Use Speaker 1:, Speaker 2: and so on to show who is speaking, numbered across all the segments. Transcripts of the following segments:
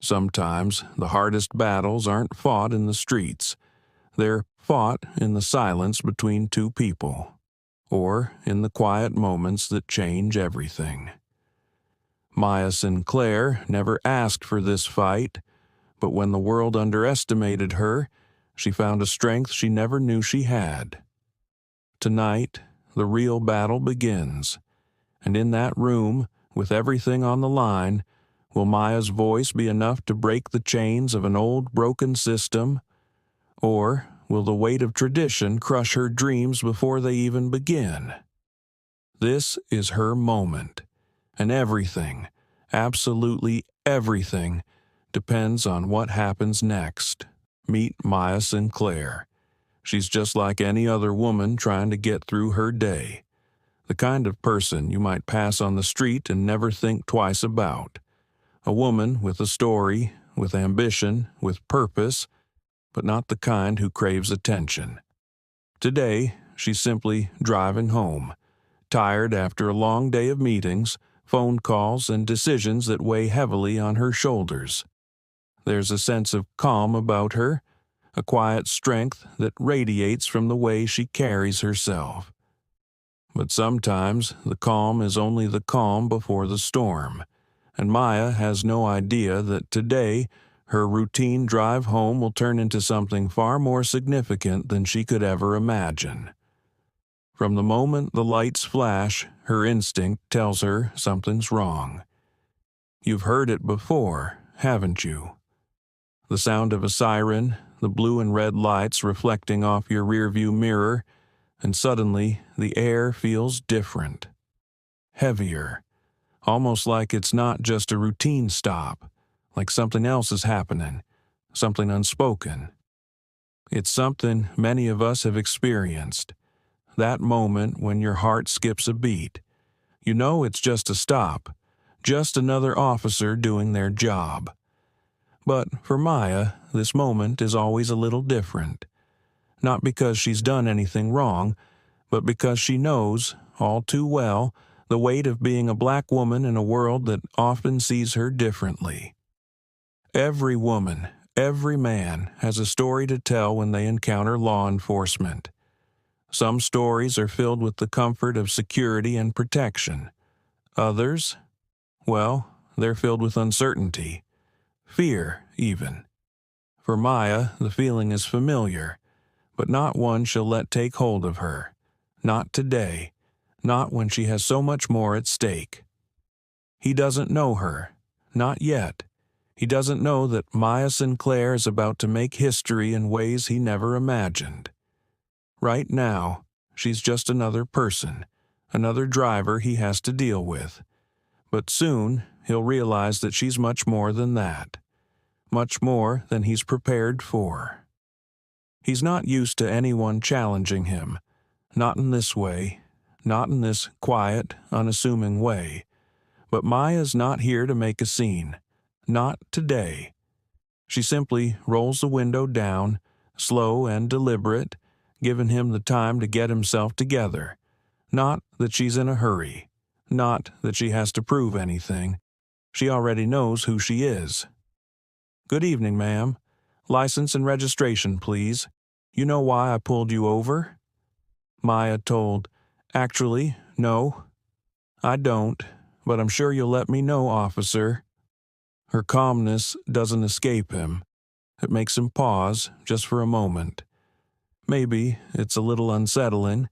Speaker 1: Sometimes the hardest battles aren't fought in the streets. They're fought in the silence between two people, or in the quiet moments that change everything. Maya Sinclair never asked for this fight, but when the world underestimated her, she found a strength she never knew she had. Tonight, the real battle begins, and in that room, with everything on the line, will Maya's voice be enough to break the chains of an old broken system, or will the weight of tradition crush her dreams before they even begin? This is her moment, and everything, absolutely everything, depends on what happens next. Meet Maya Sinclair. She's just like any other woman trying to get through her day. The kind of person you might pass on the street and never think twice about. A woman with a story, with ambition, with purpose, but not the kind who craves attention. Today, she's simply driving home, tired after a long day of meetings, phone calls, and decisions that weigh heavily on her shoulders. There's a sense of calm about her, a quiet strength that radiates from the way she carries herself. But sometimes the calm is only the calm before the storm, and Maya has no idea that today her routine drive home will turn into something far more significant than she could ever imagine. From the moment the lights flash, her instinct tells her something's wrong. You've heard it before, haven't you? The sound of a siren, the blue and red lights reflecting off your rearview mirror, and suddenly the air feels different. Heavier. Almost like it's not just a routine stop, like something else is happening, something unspoken. It's something many of us have experienced. That moment when your heart skips a beat. You know it's just a stop, just another officer doing their job. But for Maya, this moment is always a little different. Not because she's done anything wrong, but because she knows, all too well, the weight of being a black woman in a world that often sees her differently. Every woman, every man has a story to tell when they encounter law enforcement. Some stories are filled with the comfort of security and protection. Others, well, they're filled with uncertainty, fear even. For Maya, the feeling is familiar, but not one she'll let take hold of her. Not today, not when she has so much more at stake. He doesn't know her, not yet. He doesn't know that Maya Sinclair is about to make history in ways he never imagined. Right now, she's just another person, another driver he has to deal with. But soon, he'll realize that she's much more than that. Much more than he's prepared for. He's not used to anyone challenging him. Not in this way. Not in this quiet, unassuming way. But Maya's not here to make a scene. Not today. She simply rolls the window down, slow and deliberate, giving him the time to get himself together. Not that she's in a hurry. Not that she has to prove anything. She already knows who she is. Good evening, ma'am. License and registration, please. You know why I pulled you over? Maya told, Actually, no. I don't, but I'm sure you'll let me know, officer. Her calmness doesn't escape him. It makes him pause just for a moment. Maybe it's a little unsettling.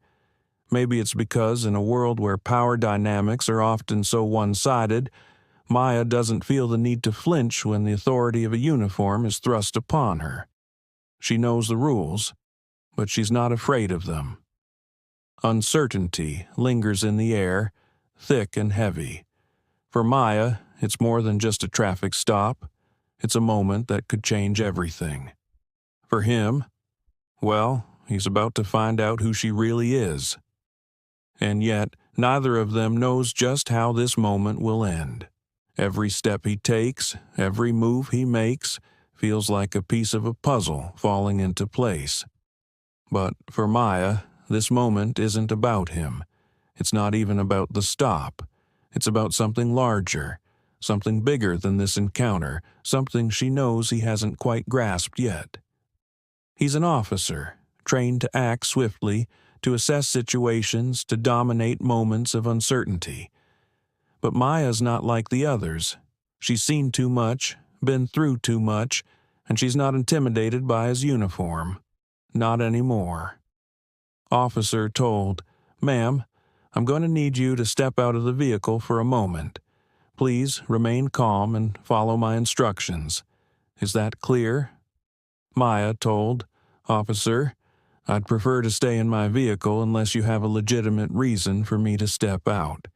Speaker 1: Maybe it's because in a world where power dynamics are often so one-sided, Maya doesn't feel the need to flinch when the authority of a uniform is thrust upon her. She knows the rules, but she's not afraid of them. Uncertainty lingers in the air, thick and heavy. For Maya, it's more than just a traffic stop. It's a moment that could change everything. For him, well, he's about to find out who she really is. And yet, neither of them knows just how this moment will end. Every step he takes, every move he makes, feels like a piece of a puzzle falling into place. But for Maya, this moment isn't about him. It's not even about the stop. It's about something larger, something bigger than this encounter, something she knows he hasn't quite grasped yet. He's an officer, trained to act swiftly, to assess situations, to dominate moments of uncertainty. But Maya's not like the others. She's seen too much, been through too much, and she's not intimidated by his uniform. Not anymore. Officer told, "Ma'am, I'm going to need you to step out of the vehicle for a moment. Please remain calm and follow my instructions. Is that clear?" Maya told, "Officer, I'd prefer to stay in my vehicle unless you have a legitimate reason for me to step out.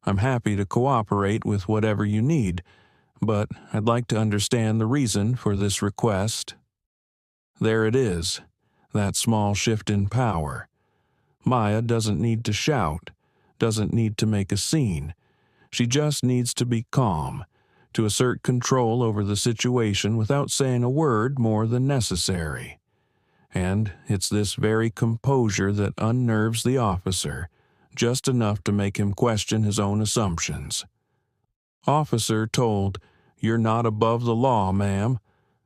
Speaker 1: I'm happy to cooperate with whatever you need, but I'd like to understand the reason for this request." There it is, that small shift in power. Maya doesn't need to shout, doesn't need to make a scene. She just needs to be calm, to assert control over the situation without saying a word more than necessary. And it's this very composure that unnerves the officer, just enough to make him question his own assumptions. Officer told, "You're not above the law, ma'am.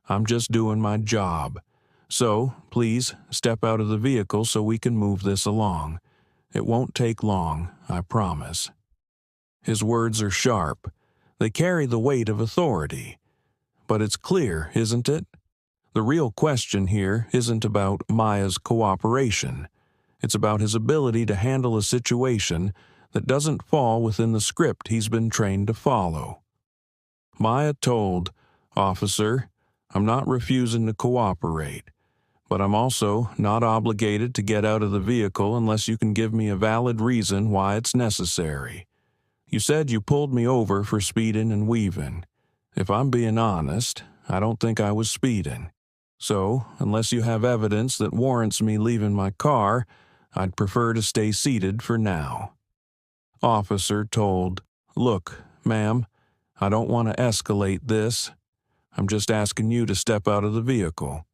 Speaker 1: I'm just doing my job. So, please, step out of the vehicle so we can move this along. It won't take long, I promise." His words are sharp. They carry the weight of authority. But it's clear, isn't it? The real question here isn't about Maya's cooperation. It's about his ability to handle a situation that doesn't fall within the script he's been trained to follow. Maya told, "Officer, I'm not refusing to cooperate, but I'm also not obligated to get out of the vehicle unless you can give me a valid reason why it's necessary. You said you pulled me over for speeding and weaving. If I'm being honest, I don't think I was speeding. So, unless you have evidence that warrants me leaving my car, I'd prefer to stay seated for now." Officer told, "Look, ma'am, I don't want to escalate this. I'm just asking you to step out of the vehicle.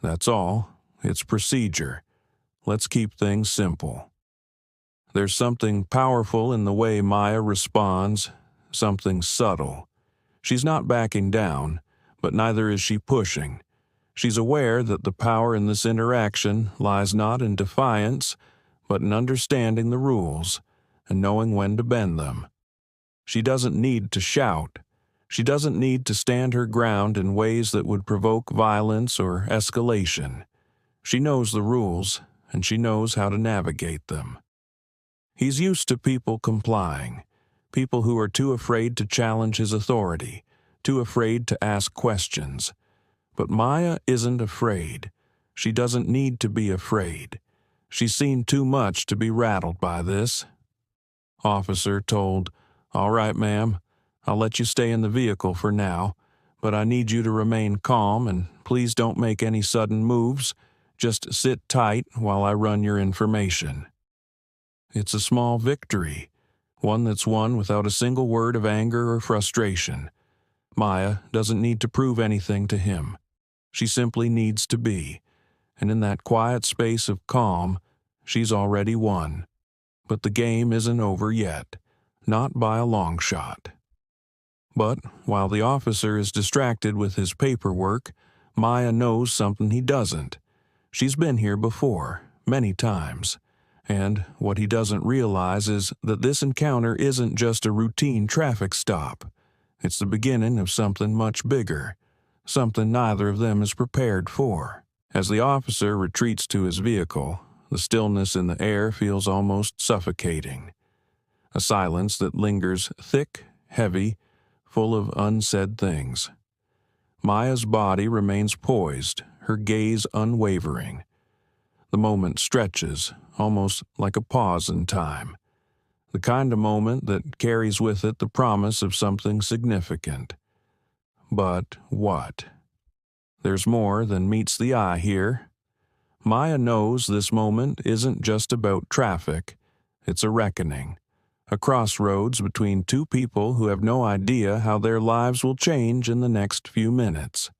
Speaker 1: That's all. It's procedure. Let's keep things simple." There's something powerful in the way Maya responds, something subtle. She's not backing down, but neither is she pushing. She's aware that the power in this interaction lies not in defiance, but in understanding the rules and knowing when to bend them. She doesn't need to shout. She doesn't need to stand her ground in ways that would provoke violence or escalation. She knows the rules, and she knows how to navigate them. He's used to people complying, people who are too afraid to challenge his authority, too afraid to ask questions. But Maya isn't afraid. She doesn't need to be afraid. She's seen too much to be rattled by this. Officer told, "All right, ma'am, I'll let you stay in the vehicle for now, but I need you to remain calm and please don't make any sudden moves. Just sit tight while I run your information." It's a small victory, one that's won without a single word of anger or frustration. Maya doesn't need to prove anything to him. She simply needs to be, and in that quiet space of calm, she's already won. But the game isn't over yet, not by a long shot. But while the officer is distracted with his paperwork, Maya knows something he doesn't. She's been here before, many times. And what he doesn't realize is that this encounter isn't just a routine traffic stop. It's the beginning of something much bigger, something neither of them is prepared for. As the officer retreats to his vehicle, the stillness in the air feels almost suffocating. A silence that lingers thick, heavy, full of unsaid things. Maya's body remains poised, her gaze unwavering. The moment stretches, almost like a pause in time. The kind of moment that carries with it the promise of something significant. But what? There's more than meets the eye here. Maya knows this moment isn't just about traffic. It's a reckoning. A crossroads between two people who have no idea how their lives will change in the next few minutes.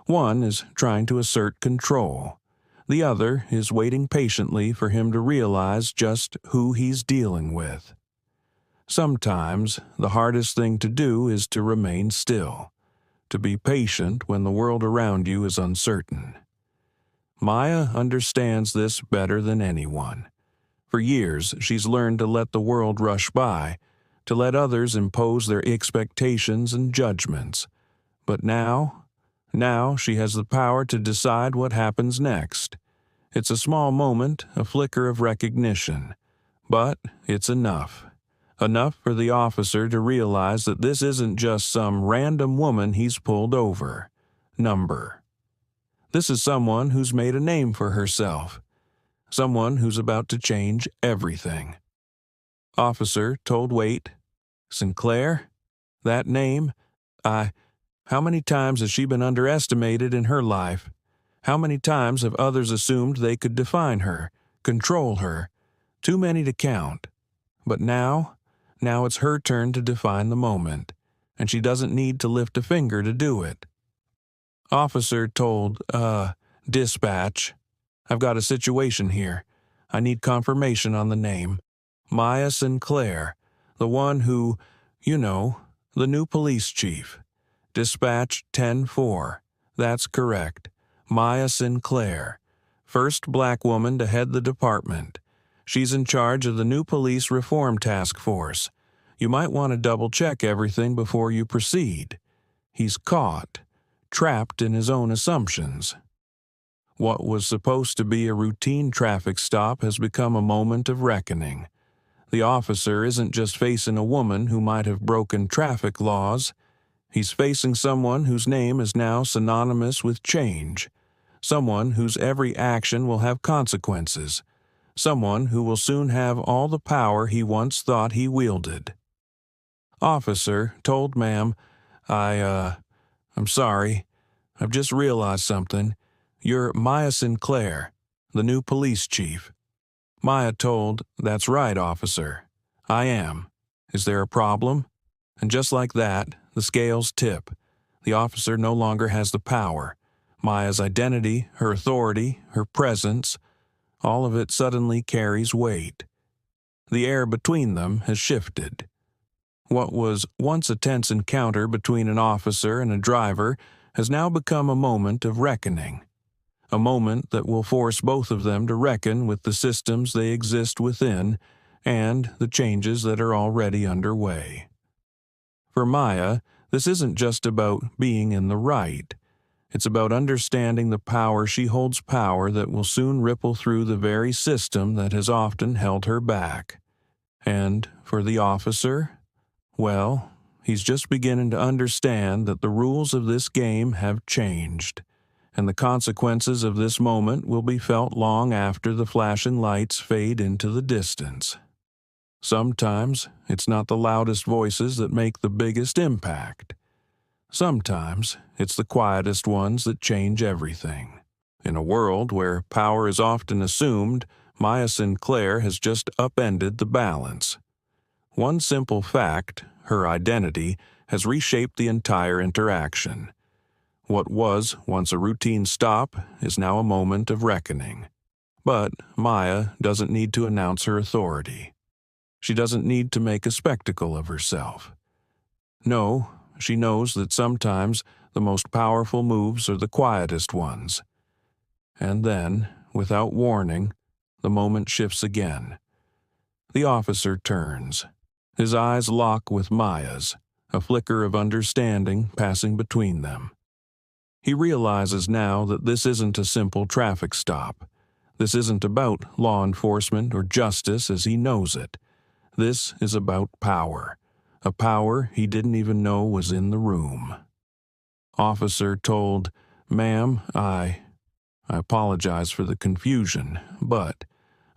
Speaker 1: One is trying to assert control. The other is waiting patiently for him to realize just who he's dealing with. Sometimes the hardest thing to do is to remain still, to be patient when the world around you is uncertain. Maya understands this better than anyone. For years, she's learned to let the world rush by, to let others impose their expectations and judgments. But now she has the power to decide what happens next. It's a small moment, a flicker of recognition. But it's enough. Enough for the officer to realize that this isn't just some random woman he's pulled over. This is someone who's made a name for herself. Someone who's about to change everything. Officer told Wait, Sinclair? That name? How many times has she been underestimated in her life? How many times have others assumed they could define her, control her? Too many to count. But now it's her turn to define the moment, and she doesn't need to lift a finger to do it. Officer told, dispatch, I've got a situation here. I need confirmation on the name. Maya Sinclair, the one who, the new police chief. Dispatch 10-4. That's correct. Maya Sinclair, first black woman to head the department. She's in charge of the new police reform task force. You might want to double-check everything before you proceed. He's caught, trapped in his own assumptions. What was supposed to be a routine traffic stop has become a moment of reckoning. The officer isn't just facing a woman who might have broken traffic laws. He's facing someone whose name is now synonymous with change. Someone whose every action will have consequences. Someone who will soon have all the power he once thought he wielded. Officer told ma'am, I'm sorry. I've just realized something. You're Maya Sinclair, the new police chief. Maya told, That's right, officer. I am. Is there a problem? And just like that, the scales tip. The officer no longer has the power. Maya's identity, her authority, her presence, all of it suddenly carries weight. The air between them has shifted. What was once a tense encounter between an officer and a driver has now become a moment of reckoning. A moment that will force both of them to reckon with the systems they exist within and the changes that are already underway. For Maya, this isn't just about being in the right. It's about understanding the power she holds, power that will soon ripple through the very system that has often held her back. And for the officer, well, he's just beginning to understand that the rules of this game have changed, and the consequences of this moment will be felt long after the flashing lights fade into the distance. Sometimes it's not the loudest voices that make the biggest impact. Sometimes it's the quietest ones that change everything. In a world where power is often assumed, Maya Sinclair has just upended the balance. One simple fact, her identity, has reshaped the entire interaction. What was once a routine stop is now a moment of reckoning. But Maya doesn't need to announce her authority. She doesn't need to make a spectacle of herself. No, she knows that sometimes the most powerful moves are the quietest ones. And then, without warning, the moment shifts again. The officer turns. His eyes lock with Maya's, a flicker of understanding passing between them. He realizes now that this isn't a simple traffic stop. This isn't about law enforcement or justice as he knows it. This is about power. A power he didn't even know was in the room. Officer told, Ma'am, I apologize for the confusion, but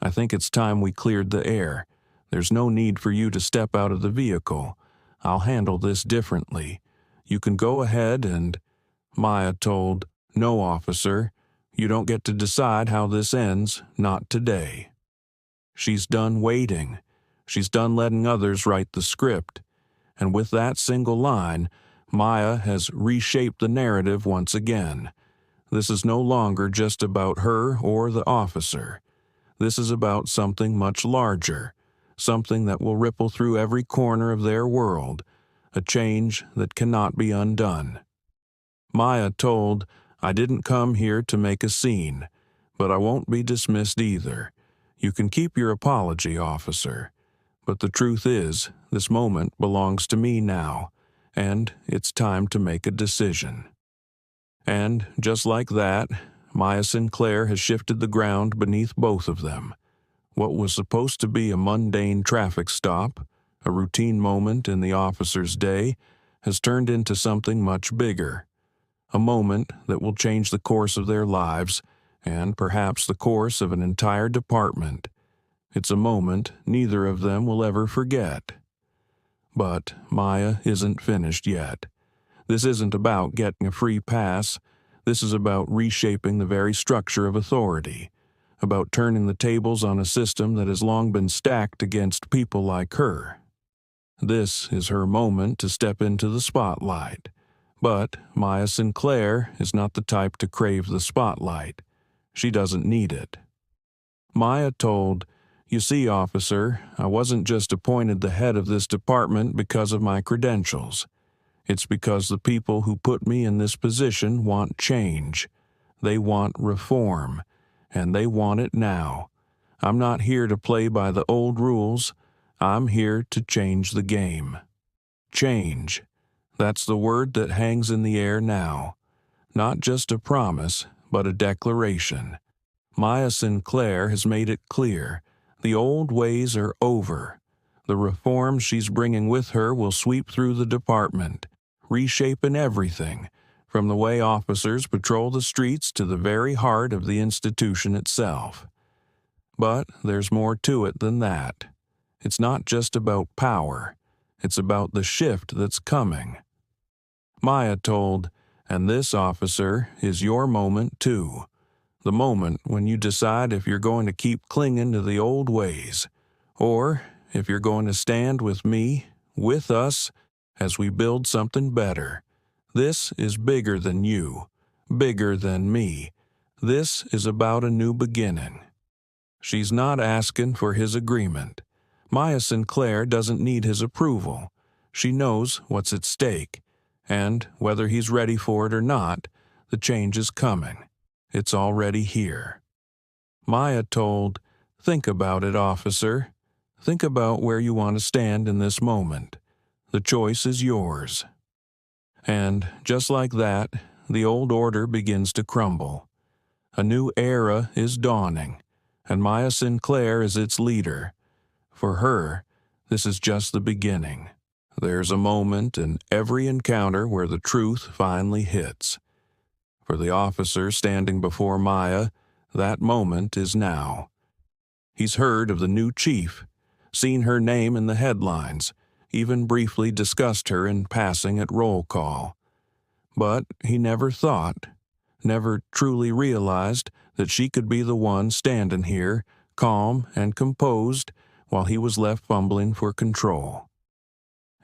Speaker 1: I think it's time we cleared the air. There's no need for you to step out of the vehicle. I'll handle this differently. You can go ahead and... Maya told, No, officer. You don't get to decide how this ends, not today. She's done waiting. She's done letting others write the script. And with that single line, Maya has reshaped the narrative once again. This is no longer just about her or the officer. This is about something much larger, something that will ripple through every corner of their world, a change that cannot be undone. Maya told, "I didn't come here to make a scene, but I won't be dismissed either. You can keep your apology, officer. But the truth is, this moment belongs to me now, and it's time to make a decision." And just like that, Maya Sinclair has shifted the ground beneath both of them. What was supposed to be a mundane traffic stop, a routine moment in the officer's day, has turned into something much bigger. A moment that will change the course of their lives, and perhaps the course of an entire department. It's a moment neither of them will ever forget. But Maya isn't finished yet. This isn't about getting a free pass. This is about reshaping the very structure of authority, about turning the tables on a system that has long been stacked against people like her. This is her moment to step into the spotlight. But Maya Sinclair is not the type to crave the spotlight. She doesn't need it. Maya told, "You see, officer, I wasn't just appointed the head of this department because of my credentials. It's because the people who put me in this position want change. They want reform, and they want it now. I'm not here to play by the old rules. I'm here to change the game." Change. That's the word that hangs in the air now. Not just a promise, but a declaration. Maya Sinclair has made it clear. The old ways are over. The reforms she's bringing with her will sweep through the department, reshaping everything, from the way officers patrol the streets to the very heart of the institution itself. But there's more to it than that. It's not just about power. It's about the shift that's coming. Maya told, "And this, officer, is your moment too. The moment when you decide if you're going to keep clinging to the old ways, or if you're going to stand with me, with us, as we build something better. This is bigger than you, bigger than me. This is about a new beginning." She's not asking for his agreement. Maya Sinclair doesn't need his approval. She knows what's at stake, and whether he's ready for it or not, the change is coming. It's already here. Maya told, "Think about it, officer. Think about where you want to stand in this moment. The choice is yours." And just like that, the old order begins to crumble. A new era is dawning, and Maya Sinclair is its leader. For her, this is just the beginning. There's a moment in every encounter where the truth finally hits. For the officer standing before Maya, that moment is now. He's heard of the new chief, seen her name in the headlines, even briefly discussed her in passing at roll call. But he never thought, never truly realized that she could be the one standing here, calm and composed, while he was left fumbling for control.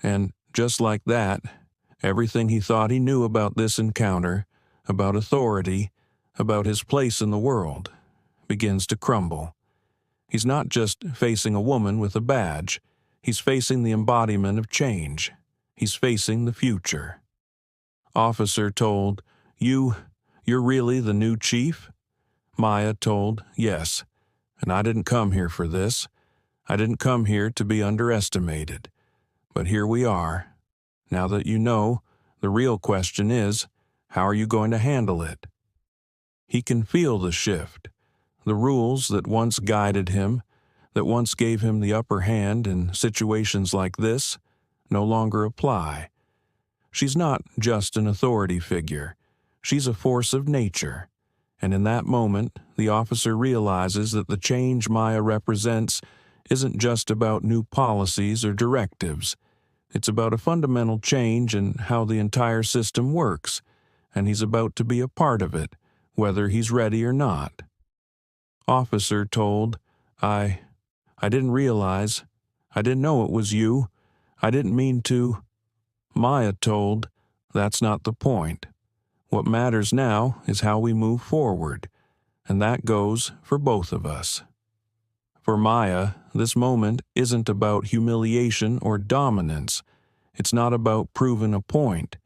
Speaker 1: And just like that, everything he thought he knew about this encounter, about authority, about his place in the world, begins to crumble. He's not just facing a woman with a badge. He's facing the embodiment of change. He's facing the future. Officer told, You're really the new chief?" Maya told, "Yes, and I didn't come here for this. I didn't come here to be underestimated. But here we are. Now that you know, the real question is, how are you going to handle it?" He can feel the shift. The rules that once guided him, that once gave him the upper hand in situations like this, no longer apply. She's not just an authority figure. She's a force of nature. And in that moment, the officer realizes that the change Maya represents isn't just about new policies or directives. It's about a fundamental change in how the entire system works, and he's about to be a part of it, whether he's ready or not. Officer told, I didn't realize. I didn't know it was you. I didn't mean to." Maya told, "That's not the point. What matters now is how we move forward, and that goes for both of us." For Maya, this moment isn't about humiliation or dominance. It's not about proving a point.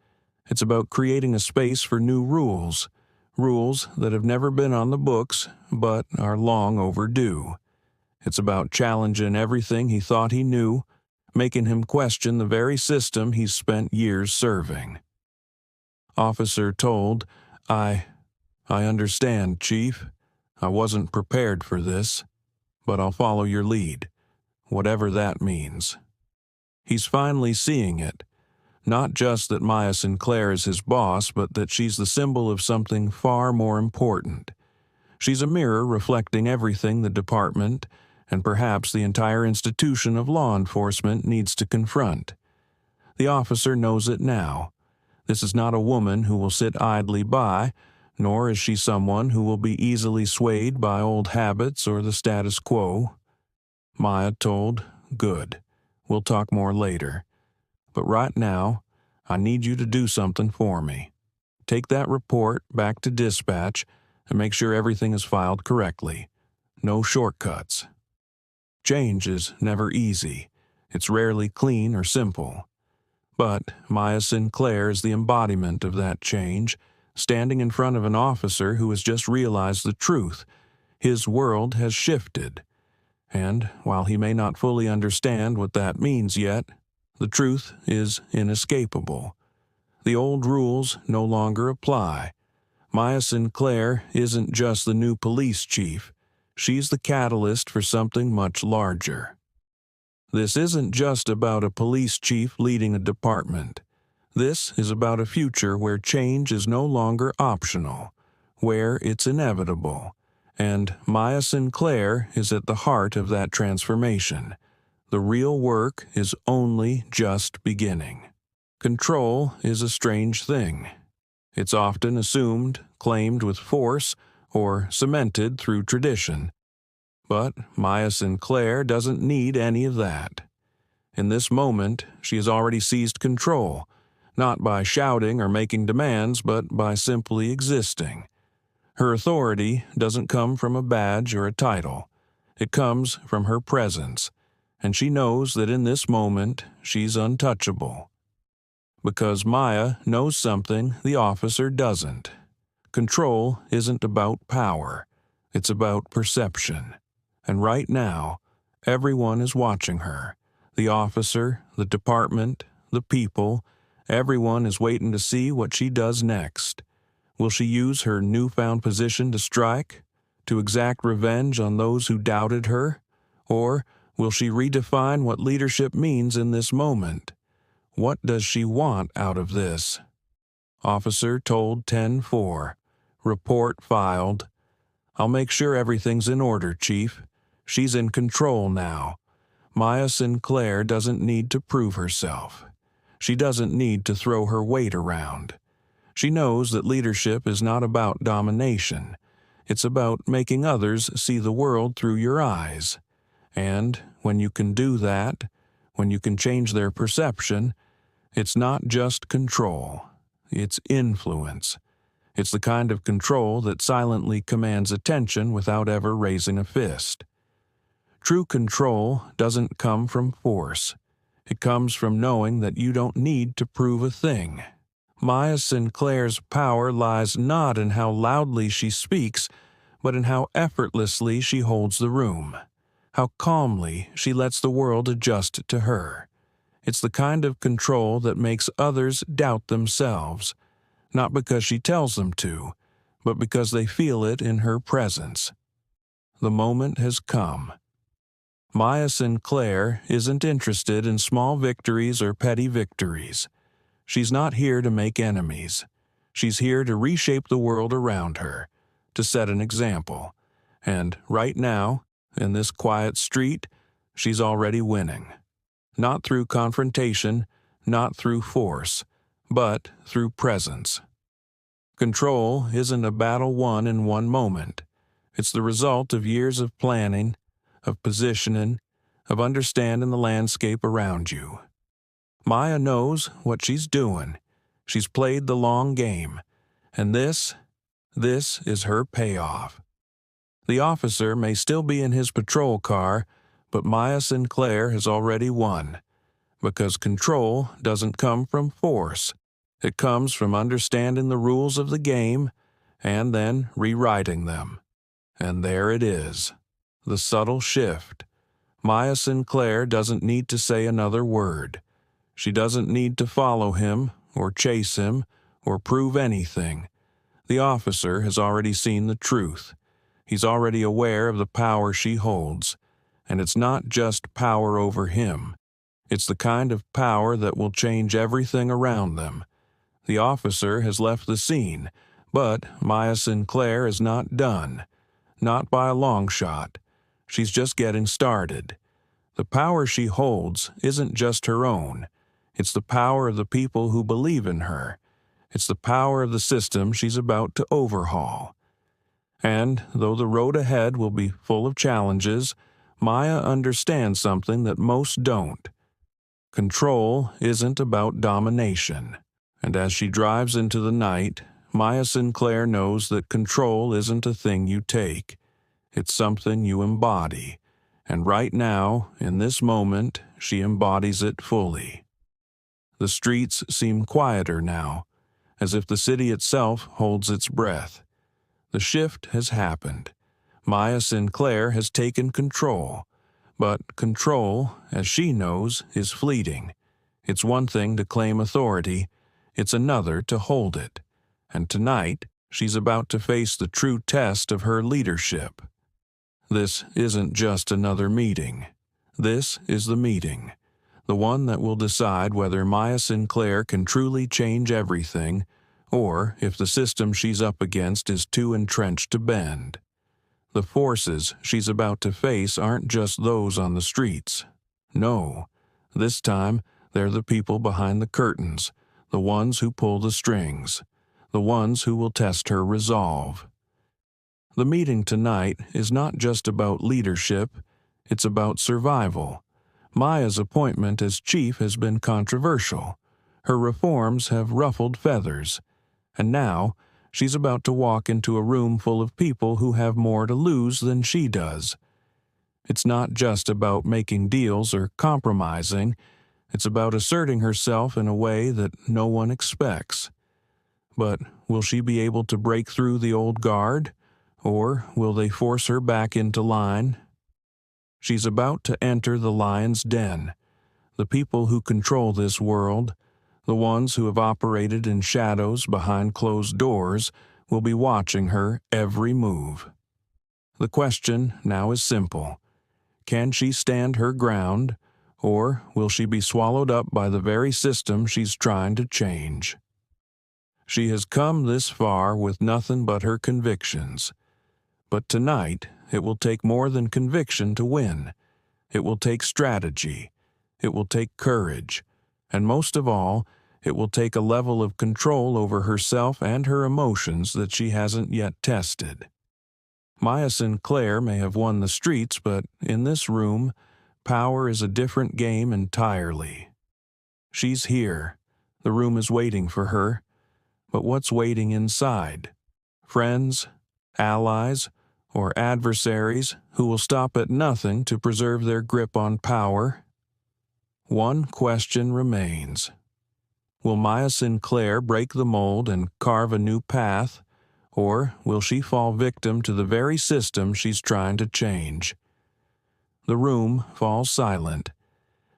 Speaker 1: It's about creating a space for new rules, rules that have never been on the books but are long overdue. It's about challenging everything he thought he knew, making him question the very system he's spent years serving. Officer told, I understand, Chief. I wasn't prepared for this, but I'll follow your lead, whatever that means. He's finally seeing it. Not just that Maya Sinclair is his boss, but that she's the symbol of something far more important. She's a mirror reflecting everything the department, and perhaps the entire institution of law enforcement, needs to confront. The officer knows it now. This is not a woman who will sit idly by, nor is she someone who will be easily swayed by old habits or the status quo. Maya told, "Good. We'll talk more later. But right now, I need you to do something for me. Take that report back to dispatch and make sure everything is filed correctly. No shortcuts." Change is never easy. It's rarely clean or simple. But Maya Sinclair is the embodiment of that change, standing in front of an officer who has just realized the truth. His world has shifted. And while he may not fully understand what that means yet, the truth is inescapable. The old rules no longer apply. Maya Sinclair isn't just the new police chief. She's the catalyst for something much larger. This isn't just about a police chief leading a department. This is about a future where change is no longer optional, where it's inevitable, and Maya Sinclair is at the heart of that transformation. The real work is only just beginning. Control is a strange thing. It's often assumed, claimed with force, or cemented through tradition. But Maya Sinclair doesn't need any of that. In this moment, she has already seized control, not by shouting or making demands, but by simply existing. Her authority doesn't come from a badge or a title. It comes from her presence, and she knows that in this moment she's untouchable. Because Maya knows something the officer doesn't. Control isn't about power. It's about perception. And right now, everyone is watching her. The officer, the department, the people, everyone is waiting to see what she does next. Will she use her newfound position to strike, to exact revenge on those who doubted her? Or will she redefine what leadership means in this moment? What does she want out of this? Officer told 10-4. Report filed. I'll make sure everything's in order, Chief. She's in control now. Maya Sinclair doesn't need to prove herself. She doesn't need to throw her weight around. She knows that leadership is not about domination. It's about making others see the world through your eyes. And when you can do that, when you can change their perception, it's not just control. It's influence. It's the kind of control that silently commands attention without ever raising a fist. True control doesn't come from force. It comes from knowing that you don't need to prove a thing. Maya Sinclair's power lies not in how loudly she speaks, but in how effortlessly she holds the room, how calmly she lets the world adjust to her. It's the kind of control that makes others doubt themselves, not because she tells them to, but because they feel it in her presence. The moment has come. Maya Sinclair isn't interested in small victories or petty victories. She's not here to make enemies. She's here to reshape the world around her, to set an example. And right now, in this quiet street, she's already winning. Not through confrontation, not through force, but through presence. Control isn't a battle won in one moment. It's the result of years of planning, of positioning, of understanding the landscape around you. Maya knows what she's doing. She's played the long game. And this is her payoff. The officer may still be in his patrol car, but Maya Sinclair has already won, because control doesn't come from force. It comes from understanding the rules of the game and then rewriting them. And there it is, the subtle shift. Maya Sinclair doesn't need to say another word. She doesn't need to follow him or chase him or prove anything. The officer has already seen the truth. He's already aware of the power she holds, and it's not just power over him. It's the kind of power that will change everything around them. The officer has left the scene, but Maya Sinclair is not done. Not by a long shot. She's just getting started. The power she holds isn't just her own. It's the power of the people who believe in her. It's the power of the system she's about to overhaul. And though the road ahead will be full of challenges, Maya understands something that most don't. Control isn't about domination. And as she drives into the night, Maya Sinclair knows that control isn't a thing you take. It's something you embody. And right now, in this moment, she embodies it fully. The streets seem quieter now, as if the city itself holds its breath. The shift has happened. Maya Sinclair has taken control. But control, as she knows, is fleeting. It's one thing to claim authority. It's another to hold it. And tonight, she's about to face the true test of her leadership. This isn't just another meeting. This is the meeting. The one that will decide whether Maya Sinclair can truly change everything, or if the system she's up against is too entrenched to bend. The forces she's about to face aren't just those on the streets. No, this time they're the people behind the curtains, the ones who pull the strings, the ones who will test her resolve. The meeting tonight is not just about leadership, it's about survival. Maya's appointment as chief has been controversial. Her reforms have ruffled feathers. And now, she's about to walk into a room full of people who have more to lose than she does. It's not just about making deals or compromising. It's about asserting herself in a way that no one expects. But will she be able to break through the old guard? Or will they force her back into line? She's about to enter the lion's den. The people who control this world, the ones who have operated in shadows behind closed doors, will be watching her every move. The question now is simple. Can she stand her ground, or will she be swallowed up by the very system she's trying to change? She has come this far with nothing but her convictions. But tonight, it will take more than conviction to win. It will take strategy. It will take courage. And most of all, it will take a level of control over herself and her emotions that she hasn't yet tested. Maya Sinclair may have won the streets, but in this room, power is a different game entirely. She's here. The room is waiting for her. But what's waiting inside? Friends? Allies? Or adversaries who will stop at nothing to preserve their grip on power? One question remains. Will Maya Sinclair break the mold and carve a new path, or will she fall victim to the very system she's trying to change? The room falls silent,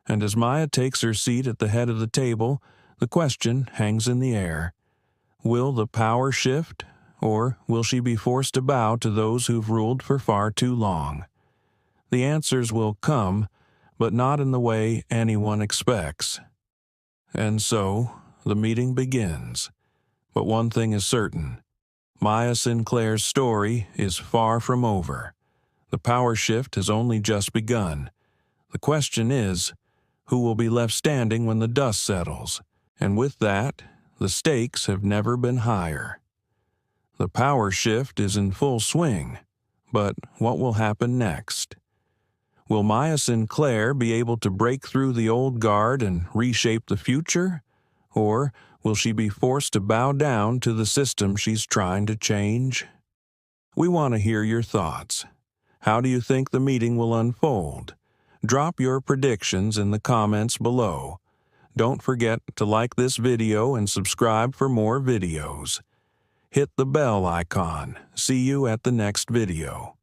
Speaker 1: and as Maya takes her seat at the head of the table, the question hangs in the air. Will the power shift, or will she be forced to bow to those who've ruled for far too long? The answers will come, but not in the way anyone expects. And so, the meeting begins. But one thing is certain. Maya Sinclair's story is far from over. The power shift has only just begun. The question is, who will be left standing when the dust settles? And with that, the stakes have never been higher. The power shift is in full swing, but what will happen next? Will Maya Sinclair be able to break through the old guard and reshape the future? Or will she be forced to bow down to the system she's trying to change? We want to hear your thoughts. How do you think the meeting will unfold? Drop your predictions in the comments below. Don't forget to like this video and subscribe for more videos. Hit the bell icon. See you at the next video.